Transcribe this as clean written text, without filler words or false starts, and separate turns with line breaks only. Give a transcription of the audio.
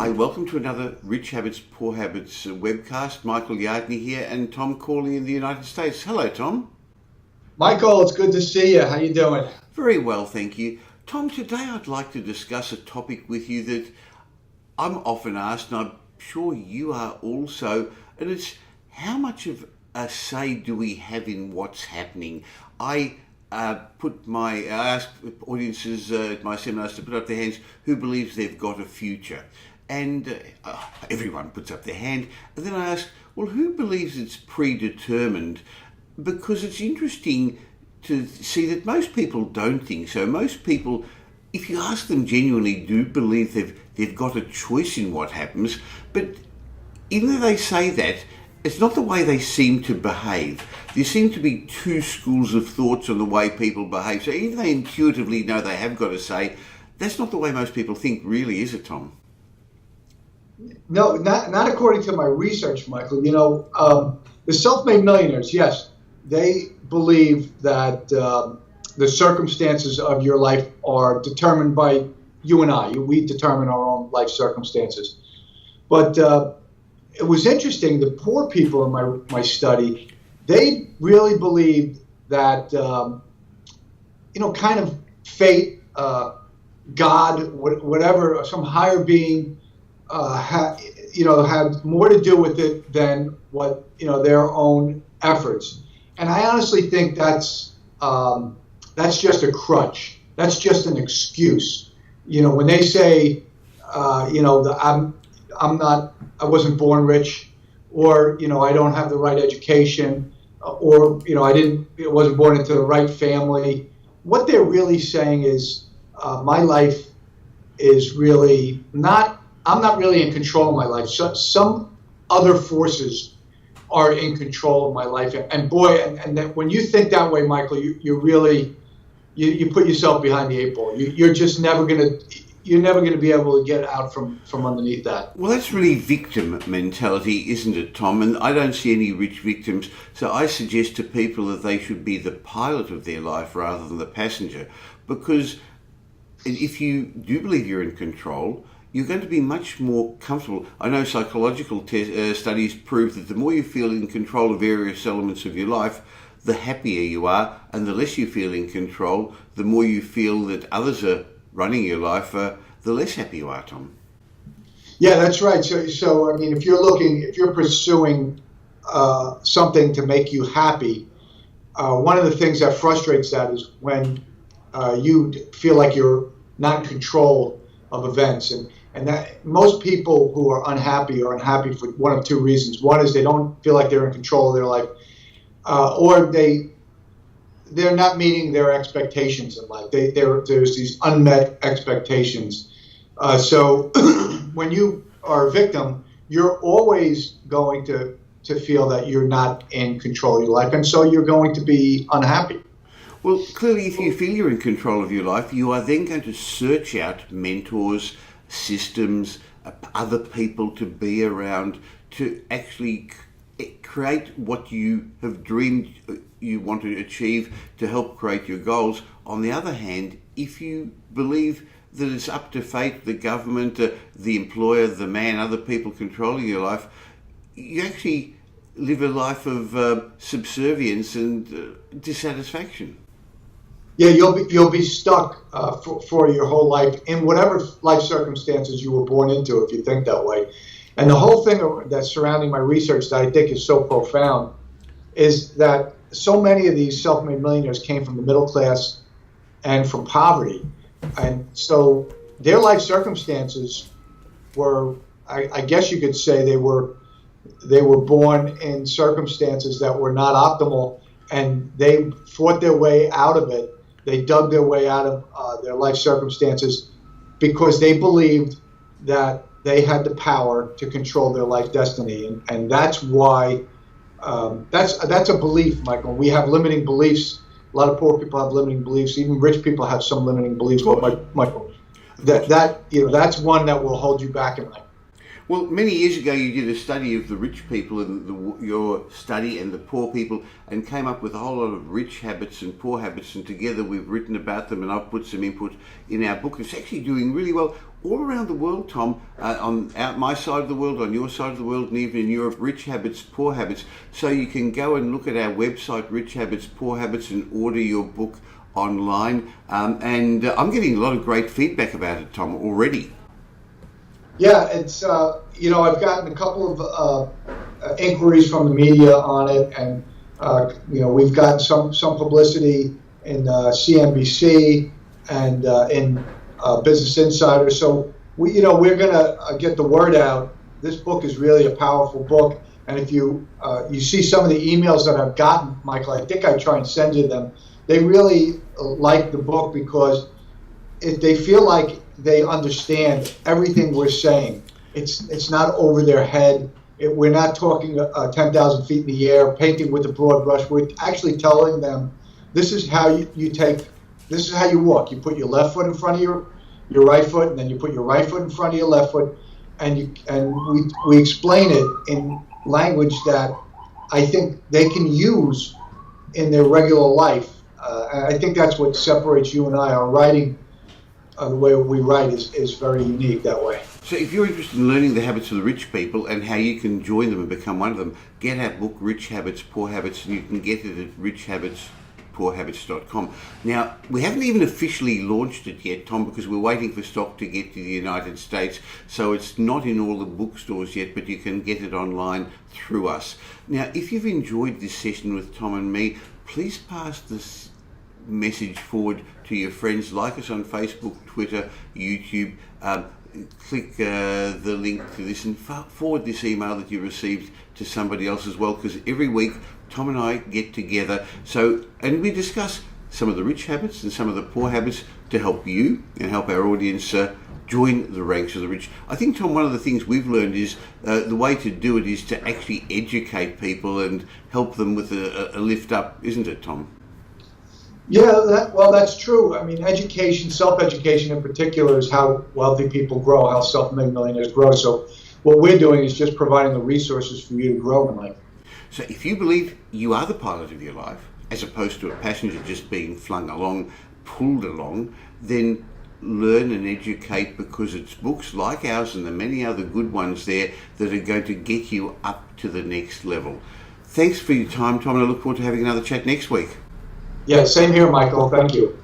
Hi, welcome to another Rich Habits, Poor Habits webcast. Michael Yardney here and Tom Corley in the United States. Hello, Tom.
Michael, it's good to see you. How you doing?
Very well, thank you. Tom, today I'd like to discuss a topic with you that I'm often asked, and I'm sure you are also, and it's how much of a say do we have in what's happening? I ask audiences at my seminars to put up their hands who believes they've got a future. And everyone puts up their hand. And then I ask, well, who believes it's predetermined? Because it's interesting to see that most people don't think so. Most people, if you ask them genuinely, do believe they've got a choice in what happens. But even though they say that, it's not the way they seem to behave. There seem to be two schools of thoughts on the way people behave. So even though they intuitively know they have got a say, that's not the way most people think, really, is it, Tom?
No, not according to my research, Michael. The self-made millionaires, yes, they believe that the circumstances of your life are determined by you and I. We determine our own life circumstances. But it was interesting, the poor people in my study, they really believed that, kind of fate, God, whatever, some higher being, had more to do with it than what their own efforts. And I honestly think that's just a crutch. That's just an excuse. When they say, I wasn't born rich, or I don't have the right education, or I wasn't born into the right family. What they're really saying is, my life is really not. I'm not really in control of my life. So some other forces are in control of my life. And boy, and that when you think that way, Michael, you really put yourself behind the eight ball. You're just never gonna be able to get out from underneath that.
Well, that's really victim mentality, isn't it, Tom? And I don't see any rich victims. So I suggest to people that they should be the pilot of their life rather than the passenger. Because if you do believe you're in control, you're going to be much more comfortable. I know psychological studies prove that the more you feel in control of various elements of your life, the happier you are, and the less you feel in control, the more you feel that others are running your life, the less happy you are, Tom.
Yeah, that's right. So I mean, if you're pursuing something to make you happy, one of the things that frustrates that is when you feel like you're not in control of events, and that most people who are unhappy are unhappy for one of two reasons. One is they don't feel like they're in control of their life, or they're not meeting their expectations in life. There's these unmet expectations. So when you are a victim, you're always going to feel that you're not in control of your life, and so you're going to be unhappy.
Well, clearly, if you feel you're in control of your life, you are then going to search out mentors, systems, other people to be around to actually create what you have dreamed you want to achieve to help create your goals. On the other hand, if you believe that it's up to fate, the government, the employer, the man, other people controlling your life, you actually live a life of subservience and dissatisfaction.
Yeah, you'll be stuck for your whole life in whatever life circumstances you were born into, if you think that way. And the whole thing that's surrounding my research that I think is so profound is that so many of these self-made millionaires came from the middle class and from poverty. And so their life circumstances were, I guess you could say they were born in circumstances that were not optimal, and they fought their way out of it. They dug their way out of their life circumstances because they believed that they had the power to control their life destiny. And that's why, that's a belief, Michael. We have limiting beliefs. A lot of poor people have limiting beliefs. Even rich people have some limiting beliefs. But Michael, that's one that will hold you back in life.
Well, many years ago you did a study of the rich people and your study and the poor people and came up with a whole lot of rich habits and poor habits, and together we've written about them and I've put some input in our book. It's actually doing really well. all around the world, Tom, on my side of the world, on your side of the world, and even in Europe, Rich Habits, Poor Habits. So you can go and look at our website, Rich Habits, Poor Habits, and order your book online. And I'm getting a lot of great feedback about it, Tom, already.
Yeah, it's, I've gotten a couple of inquiries from the media on it, and, we've gotten some publicity in CNBC and in Business Insider. So we're going to get the word out. This book is really a powerful book. And if you see some of the emails that I've gotten, Michael, I think I try and send you them. They really like the book because they feel like they understand everything we're saying. It's not over their head. We're not talking 10,000 feet in the air, painting with a broad brush. We're actually telling them this is how this is how you walk. You put your left foot in front of your right foot, and then you put your right foot in front of your left foot, and we explain it in language that I think they can use in their regular life. And I think that's what separates you and I. Our writing, the way we write, is very unique that way.
So if you're interested in learning the habits of the rich people and how you can join them and become one of them, get our book, Rich Habits, Poor Habits, and you can get it at richhabitspoorhabits.com. Now, we haven't even officially launched it yet, Tom, because we're waiting for stock to get to the United States, so it's not in all the bookstores yet, but you can get it online through us. Now, if you've enjoyed this session with Tom and me, please pass this message forward to your friends. Like us on Facebook, Twitter, YouTube. Click the link to this and forward this email that you received to somebody else as well, because every week Tom and I get together and we discuss some of the rich habits and some of the poor habits to help you and help our audience join the ranks of the rich. I think, Tom, one of the things we've learned is the way to do it is to actually educate people and help them with a lift up, isn't it, Tom?
Yeah, that's true. I mean, education, self-education in particular, is how wealthy people grow, how self-made millionaires grow. So what we're doing is just providing the resources for you to grow in life.
So if you believe you are the pilot of your life, as opposed to a passenger just being flung along, pulled along, then learn and educate, because it's books like ours and the many other good ones there that are going to get you up to the next level. Thanks for your time, Tom, and I look forward to having another chat next week.
Yeah, same here, Michael. Thank you.